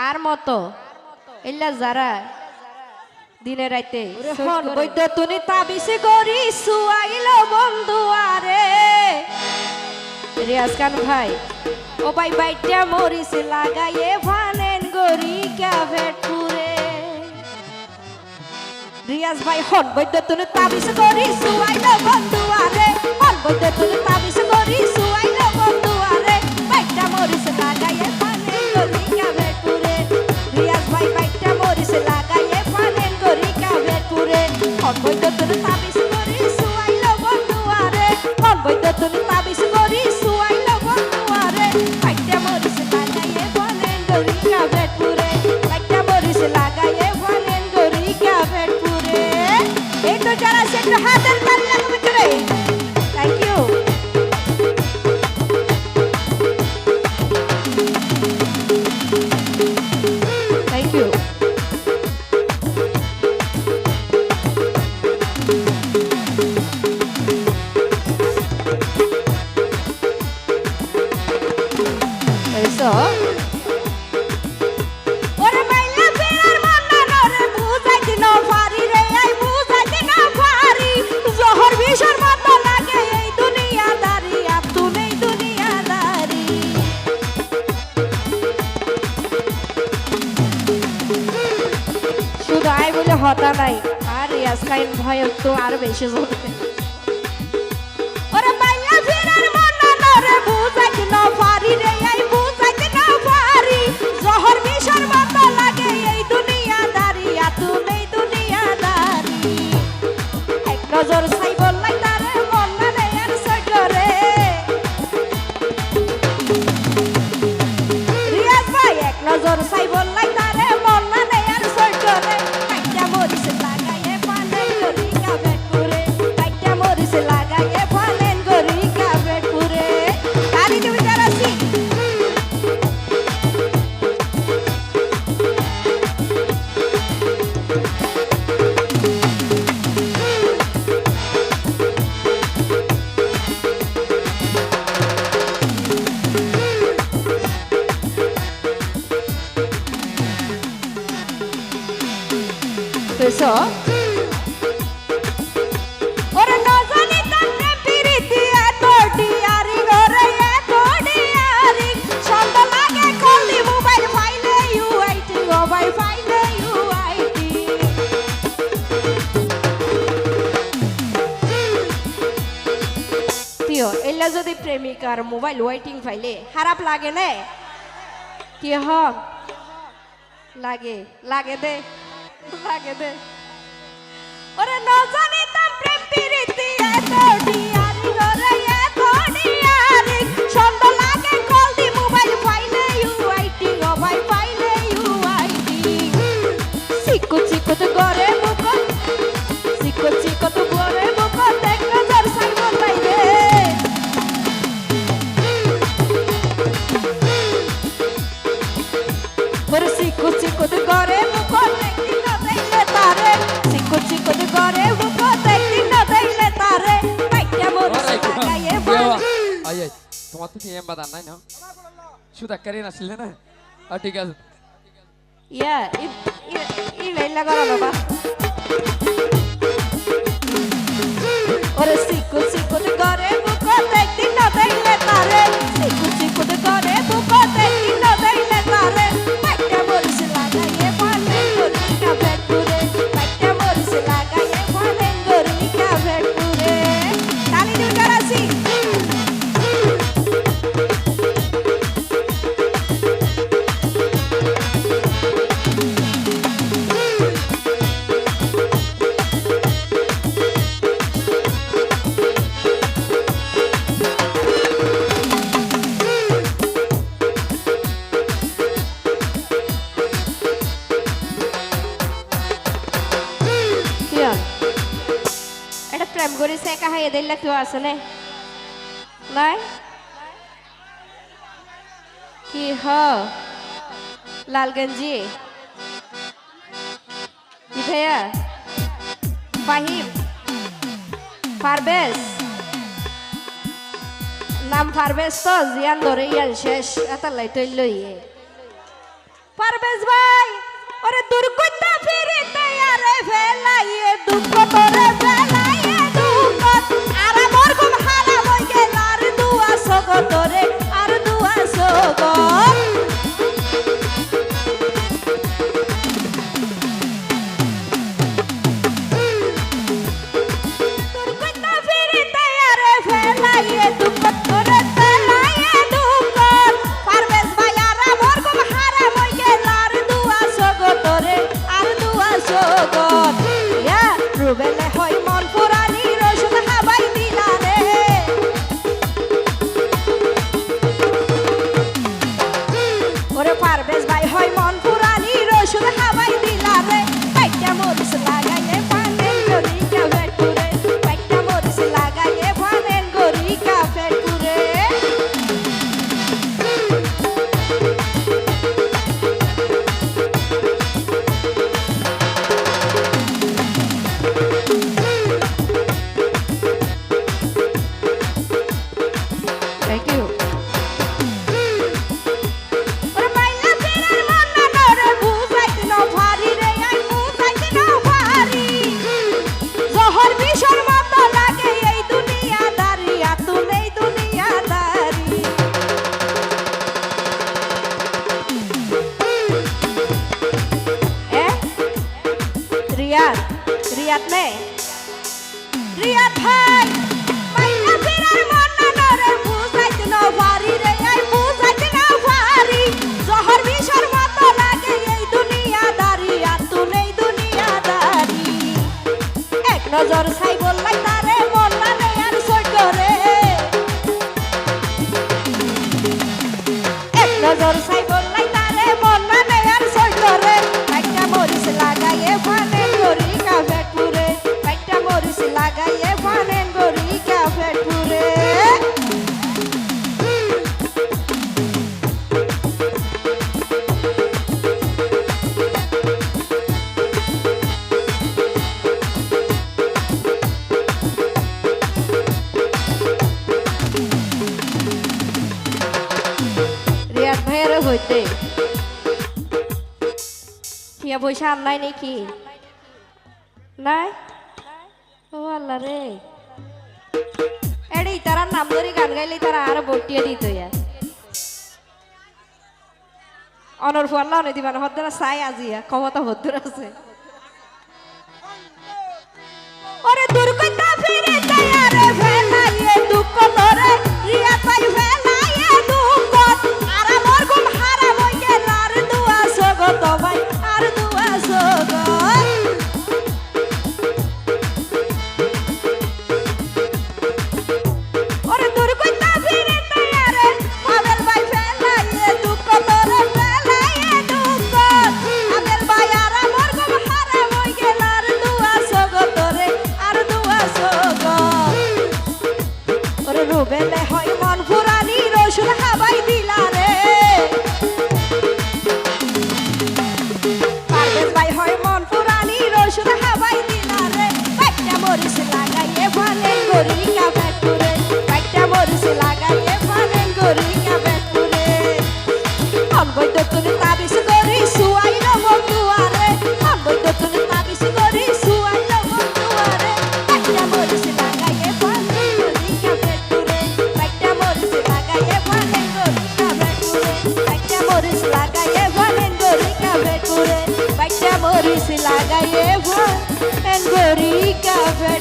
আর মতো এল্লা যারা দিনে রাইতে হন বৈদ্য তুমি তাবিসে করি সুয়াইলো বন্ধু আরে রিয়াজ খান ভাই ও ভাই বাইটা মরিস লাগাইয়ে ফানেন গরি ক্যাভেট পুরে রিয়াজ ভাই হন বৈদ্য তুমি তাবিসে করি সুয়াইলো বন্ধু আরে হন বৈদ্য তুমি তাবিসে করি সুয়াইলো বন্ধু আরে বাইটা মরিস লাগাইয়ে ফানেন গরি ক্যাভেট পুরে রিয়াজ ভাই বাইটা মরিস লাগাইয়ে ফানেন গরি ক্যাভেট পুরে হন বৈদ্য তুমি তাবিসে করি সুয়াইলো বন্ধু আরে হন বৈদ্য তুমি তাবিসে করি সুয়াইলো বন্ধু আরে বাইটা মরিস লাগাইয়ে ফানেন গরি ক্যাভেট পুরে বাইটা মরিস লাগাইয়ে ফানেন গরি ক্যাভেট পুরে এই তো যারা সেটা হাতের তালি লাগাবে করে thank you thank you eso ওরে মাইলা ফেরার মন্না নরে বুঝাইতে না পারি রে আই বুঝাইতে না পারি জহর বিষর মতো লাগে এই দুনিয়াদারি আর তুমি দুনিয়াদারি শুধু আই বলে হতা নাই আর রিয়াজ খান ভয় তো আর বেশি জোরে ওরে মাইলা ফেরার মন্না নরে বুঝাইতে না পারি রে আই বুঝাইতে না পারি জহর বিষর মতো লাগে এই দুনিয়াদারি আর তুমি দুনিয়াদারি এক নজর চাই বললাই তারে মন না নেই আর সজরে রিয়াজ ভাই এক নজর চাই বললাই তারে মন না নেই আর সজরে কাইটা মরিস লাগাইয়ে ফানেন গরি ক্যাভেট পুরে কাইটা মরিস লাগাইয়ে ফানেন গরি ক্যাভেট পুরে তারি তুমি যারাছি eso ওরে নজানি তান্নে পিরিতি এত ডিয়ারি ওরে এত ডিয়ারি ছন্দ লাগে কলি মোবাইল ফাইলে ইউআইটি ও ভাই ফাইলে ইউআইটি তিও এলা যদি প্রেমিকার মোবাইল ওয়াইটিং ফাইলে খারাপ লাগে না কি হ লাগে লাগে দে লাগে দে ওরে নজানি তাম প্রেম পিরিতি এত ডিয়ারি ওরে এত ডিয়ারি ছন্দ লাগে কল দি মোবাইল ফাইলে ইউআইটি ও ভাই ফাইলে ইউআইটি সিকো সিকো তো করে মুখ সিকো সিকো তো করে মুখ দেখ নজর সাই বলাই দে ওরে সিকো সিকো তো করে মুখ দেখি না দেখলে তারে সিকো সিকো তো করে মুখ দেখি না দেখলে তারে বাইটা মরিস লাগাইয়ে আই আই তোমার তো নিয়ম বাদান নাই না শুধু কারি নাছিলে না ঠিক আছে ইয়া ই লাইলা করো বাবা ওরে সিকো সিকো তো করে মুখ দেখি না দেখলে তারে সিকো সিকো তো করে মুখ দেখি না দেখলে তারে বাইটা মরিস লাগাইয়ে ফানেন গরি ক্যাভেট পুরে বাইটা মরিস লাগাইয়ে ফানেন গরি ক্যাভেট পুরে তালি দিও যারাছি এটা প্রেম করে সেকা হাইয়ে দিলে কেউ আছে না নাই কি হ লালগঞ্জি কি ভাইয়া ফাহিম পারবেজ নাম পারবেজ তো জিয়ান ধরে ইয়াল শেষ এত লাইট লইয়ে পারভেজ ভাই ওরে দূর কইতা ফিরিতে আরে ফেলাইয়ে দুঃখ তোরে ফেলাইয়ে দুঃখ আর আমার ঘুম হারাম হই গেল আর দুয়া সগ তোরে আর দুয়া সগ দূর কইতা ফিরিতে আরে ফেলাইয়ে দুঃখ তোরে ফেলাইয়ে দুঃখ পারভেজ ভাই আর আমার ঘুম হারাম হই গেল আর দুয়া সগ তোরে আর দুয়া সগ ইয়া রুবেলে হই মন পুরানি রসুন হাবাই দিলা রে ওরে পারভেজ ভাই হই মন পুরানি রসুন হাবাই দিলা রে পাইটা মরিস লাগাইয়ে ফানেন গরি কাফে টুরে পাইটা মরিস লাগাইয়ে ফানেন গরি কাফে টুরে থ্যাংক ইউ ওরে মাইলা ফেরার মন না নরে বুঝাইতে না ভারী রে আই বুঝাইতে না ভারী জহর বিষর মত লাগে এই দুনিয়াদারি আতুন এই দুনিয়াদারি এ রিয়াদ রিয়াদ মে রিয়াদ ভাই মাইলা ফেরার মন না নরে বুঝাইতে না ভারী রে আই বুঝাইতে না ভারী জহর বিষর মত লাগে এই দুনিয়াদারি আতুন এই দুনিয়াদারি এক নজর ছাই বললাই তারে মন মানে আর সহ্য রে এক নজর ছাই বললাই তারে মন মানে আর সহ্য রে পাইটা মরিস লাগাইয়ে ফানেন গরি কাফে টুরে পাইটা মরিস লাগাইয়ে ফানেন গরি কাফে টুরে রিয়াদ ভাইয়ের হইতে টিয়া পয়সা আর নাই নাকি নাই ও আল্লাহ রে এডি তারা নাম ধরে গান গাইলে তারা আর বটিয়ে দিত অনর ফুয়াল্লা অনে দিবান হদ্দরা সাই আজিয়া ক্ষমতা হদ্দর আছে ওরে দূর কইতা ফিরে তায়ারে ফেলাইয়ে দুঃখ তোরে রিয়া পাই ফেলাইয়ে দুঃখ আর আমার ঘুম হারাম হই গেল আর দুয়া সগ তো ভাই আর দুয়া সগ ওরে দূর কইতা ফিরে তায়ারে পাবেল ভাই ফেলাইয়ে দুঃখ তোরে ফেলাইয়ে দুঃখ পাবেল ভাই আর আমার ঘুম হারাম হই গেল আর দুয়া সগ তোরে আর দুয়া সগ ওরে রুবেলে হয় মন পুরানি রসুন হাবাই দিলা রে পারভেজ ভাই হয় মন পুরানি রসুন হাবাই দিলা রে পাইটা মরিস লাগাইয়ে ফানেন গরি কাফে টুরে পাইটা মরিস লাগাইয়ে ফানেন গরি কাফে টুরে অনবৈদ্য তুমি তাবিজ করি সুয়াইল বন্ধুয়ারে অনবৈদ্য তুমি তাবিজ করি সুয়াইল বন্ধুয়ারে পাইটা মরিস লাগাইয়ে ফানেন গরি কাফে টুরে পাইটা মরিস লাগাইয়ে ফানেন গরি কাফে টুরে পাইটা মরিস লাগাইয়ে ফানেন গরি কাফে টুরে পাইটা মরিস লাগাইয়ে ফানেন গরি কাফে